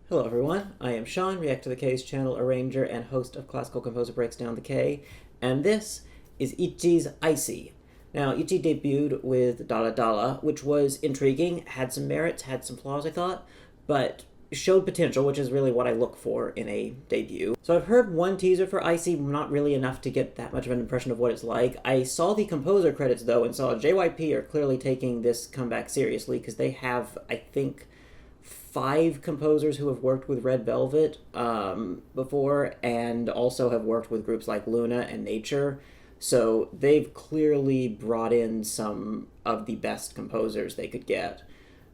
Hello everyone, I am Sean, React to the K's channel arranger and host of Classical Composer Breaks Down the K, and this is ITZY's ICY. Now, ITZY debuted with Dala Dala, which was intriguing, had some merits, had some flaws I thought, but showed potential, which is really what I look for in a debut. So I've heard one teaser for ICY, not really enough to get that much of an impression of what it's like. I saw the composer credits though and saw JYP are clearly taking this comeback seriously because they have, I think, 5 composers who have worked with Red Velvet before, and also have worked with groups like Luna and Nature. So they've clearly brought in some of the best composers they could get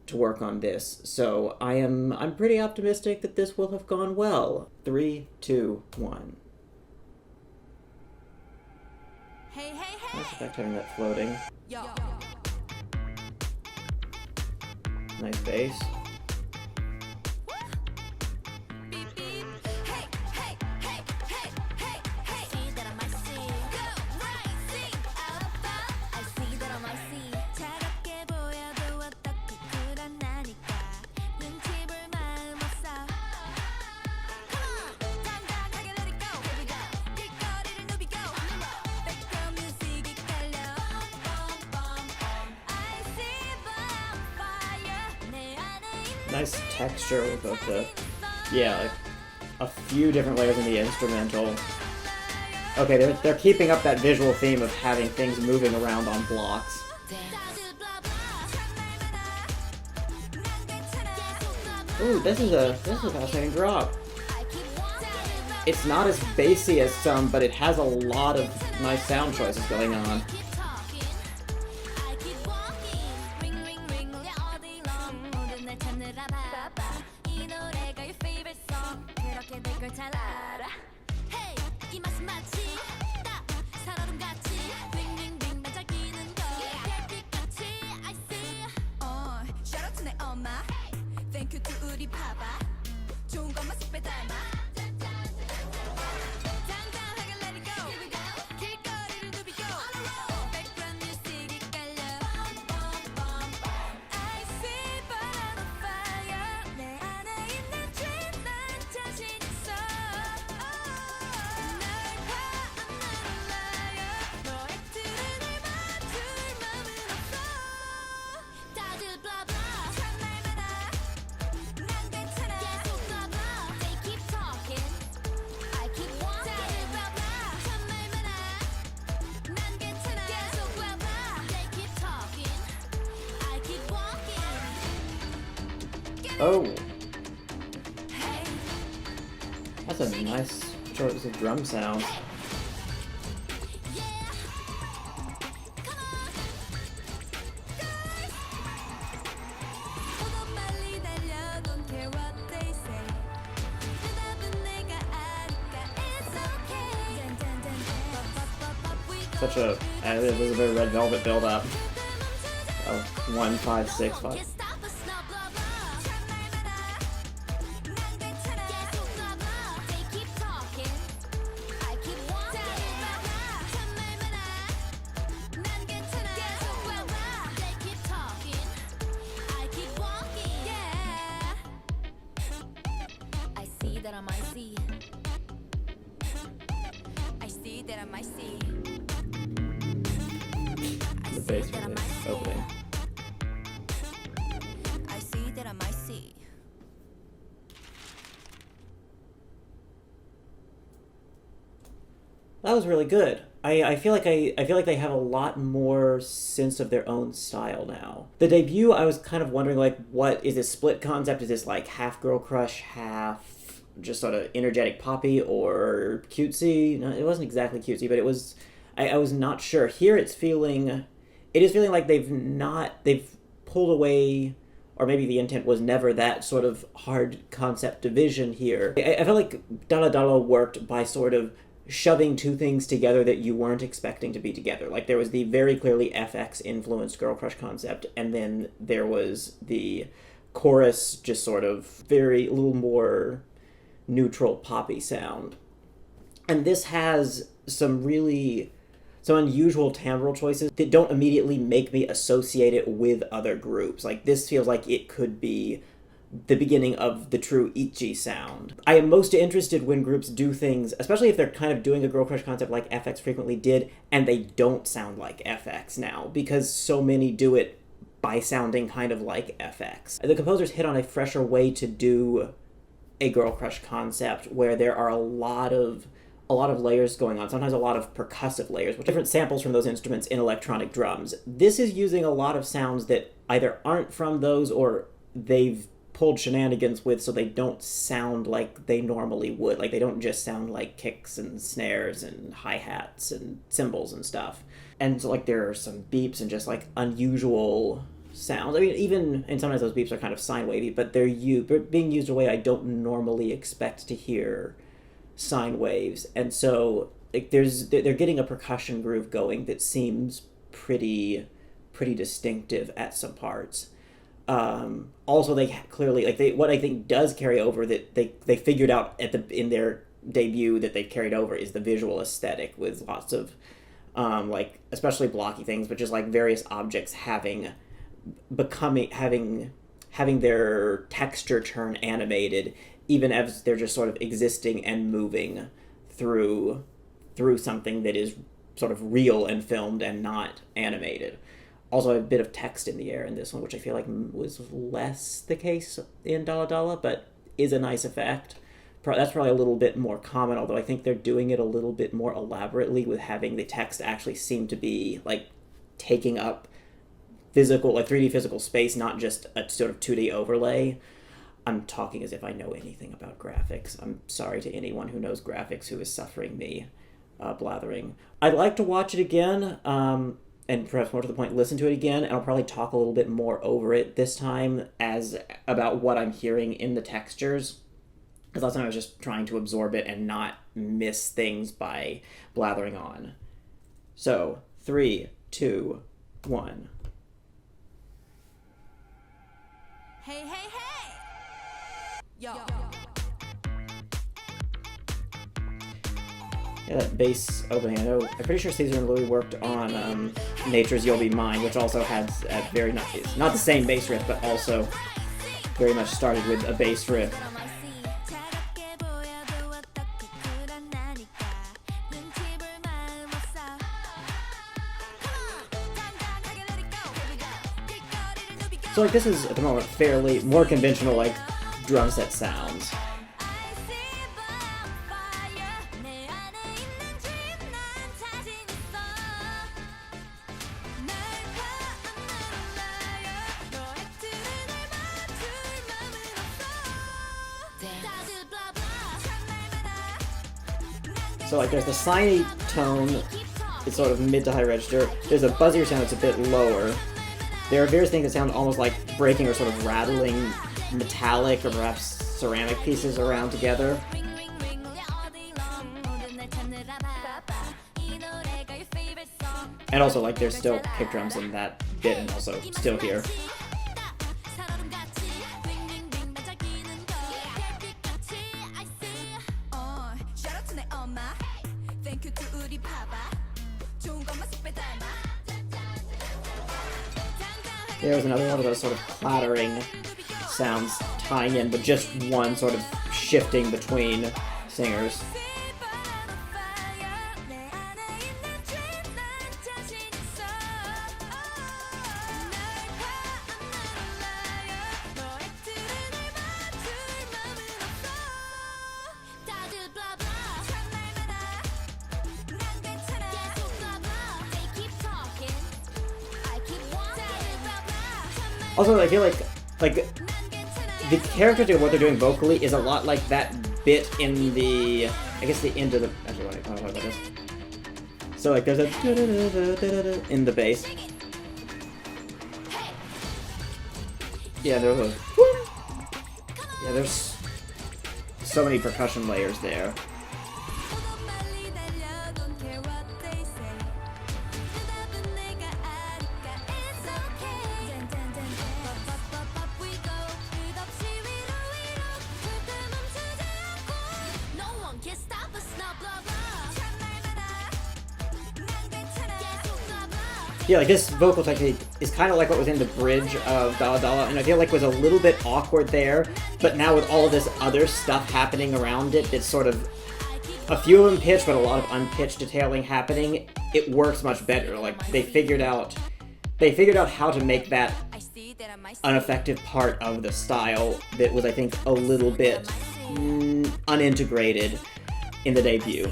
to work on this. So I'm pretty optimistic that this will have gone well. 3, 2, 1. Hey, hey, hey! Nice effect having that floating. Yo. Nice bass. Beep, beep. Hey, hey, hey, hey, hey, hey. See that I might see. Go, right, see. Alpha. I see that I might see. 차갑게 보여도 어떻게 그러나니까. 눈치 볼 마음 없어. Come on. 당당하게 let it go. Here we go. 길거리를 누비고. Background music이 깔려. I see bonfire. 내 안에 있는 Nice texture with both the, like a few different layers in the instrumental. Okay, they're keeping up that visual theme of having things moving around on blocks. Ooh, this is a fascinating drop. It's not as bassy as some, but it has a lot of nice sound choices going on. Thank you to 우리 봐봐 좋은 것만 쏙 빼닮아 당당하게 let it go 길거리를 누비고 Background music이 깔려 I see burn on fire 내 안에 있는 dream 난 자신 있어 날 봐 I'm not a liar 너의 틀을 날 맞출 맘은 없어 다들 blah blah 참말마다 난 괜찮아 계속 blah blah They keep talking I keep walking 다들 blah blah 참말마다 난 괜찮아 계속 blah blah They keep talking I keep walking Oh, Hey that's a nice choice of drum sounds. yeah Come on 보고 빨리 달려 Don't care what they say 대답은 내가 아니까 It's okay Such a, it was a very Red Velvet build up. Oh, 1, 5, 6, 5. Can't stop us now blah blah 참말마다 난 괜찮아 계속 blah blah They keep talking I keep walking blah blah 참말마다 난 괜찮아 계속 blah blah They keep talking I keep walking yeah I see that I might see I see that I might see The bass for the opening. I see that I might see. That was really good. I feel like they have a lot more sense of their own style now. The debut, I was kind of wondering, like, what is this split concept? Is this like half girl crush, half just sort of energetic poppy, or cutesy? No, it wasn't exactly cutesy, but it was. I was not sure. Here, it is feeling like they've pulled away, or maybe the intent was never that sort of hard concept division here. I felt like Dala Dala worked by sort of shoving two things together that you weren't expecting to be together. Like, there was the very clearly FX influenced girl crush concept, and then there was the chorus just sort of very, a little more neutral poppy sound. And this has some unusual timbral choices that don't immediately make me associate it with other groups. Like, this feels like it could be the beginning of the true ITZY sound. I am most interested when groups do things, especially if they're kind of doing a girl crush concept like FX frequently did, and they don't sound like FX now, because so many do it by sounding kind of like FX. The composers hit on a fresher way to do a girl crush concept where there are a lot of layers going on, sometimes a lot of percussive layers, with different samples from those instruments in electronic drums. This is using a lot of sounds that either aren't from those or they've pulled shenanigans with so they don't sound like they normally would. Like, they don't just sound like kicks and snares and hi-hats and cymbals and stuff. And so, like, there are some beeps and just, like, unusual sounds. I mean, even, and sometimes those beeps are kind of sine wavy, but they're being used in a way I don't normally expect to hear sine waves. And so, like, they're getting a percussion groove going that seems pretty distinctive at some parts. Also, they clearly, like, what I think does carry over that they figured out in their debut that they carried over is the visual aesthetic, with lots of like, especially blocky things, but just like various objects having their texture turn animated, even as they're just sort of existing and moving through something that is sort of real and filmed and not animated. Also, a bit of text in the air in this one, which I feel like was less the case in Dalla Dalla, but is a nice effect. That's probably a little bit more common, although I think they're doing it a little bit more elaborately with having the text actually seem to be, like, taking up physical, like 3D physical space, not just a sort of 2D overlay. I'm talking as if I know anything about graphics. I'm sorry to anyone who knows graphics who is suffering me blathering. I'd like to watch it again, and perhaps more to the point, listen to it again, and I'll probably talk a little bit more over it this time about what I'm hearing in the textures. Because last time I was just trying to absorb it and not miss things by blathering on. So, 3, 2, 1. Hey, hey, hey! Yo. Yeah, that bass opening. I'm pretty sure Caesar and Louis worked on Nature's You'll Be Mine, which also has a very it's not the same bass riff, but also very much started with a bass riff. So, like, this is, at the moment, fairly more conventional, like, drum set sounds. So, like, there's the siney tone, it's sort of mid to high register. There's a buzzier sound that's a bit lower. There are various things that sound almost like breaking or sort of rattling metallic or perhaps ceramic pieces around together. And also, like, there's still kick drums in that bit and also still here. There was another one of those sort of clattering sounds tying in, but just one sort of shifting between singers. Also, I feel like the characteristic of what they're doing vocally is a lot like that bit in the, I guess the end of the, actually, I don't know about this. So, like, there's a da-da-da-da-da-da in the bass. Yeah, there's so many percussion layers there. Yeah, like this vocal technique is kind of like what was in the bridge of Dala Dala, and I feel like was a little bit awkward there, but now with all of this other stuff happening around it, it's sort of a few of them pitched, but a lot of unpitched detailing happening. It works much better. Like they figured out how to make that an effective part of the style that was, I think, a little bit unintegrated in the debut.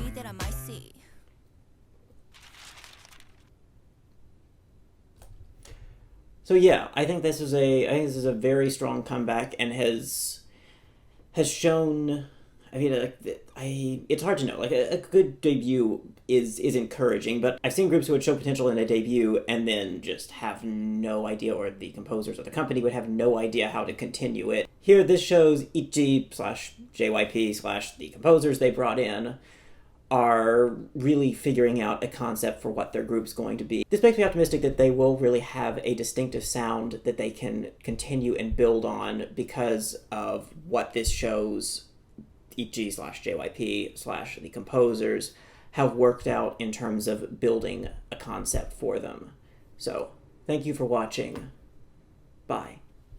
So yeah, I think this is a very strong comeback and has shown. I mean, it's hard to know. Like a good debut is encouraging, but I've seen groups who would show potential in a debut and then just have no idea, or the composers or the company would have no idea how to continue it. Here, this shows ITZY/JYP/ the composers they brought in are really figuring out a concept for what their group's going to be. This makes me optimistic that they will really have a distinctive sound that they can continue and build on because of what this shows ITZY/JYP/ the composers have worked out in terms of building a concept for them. So, thank you for watching. Bye.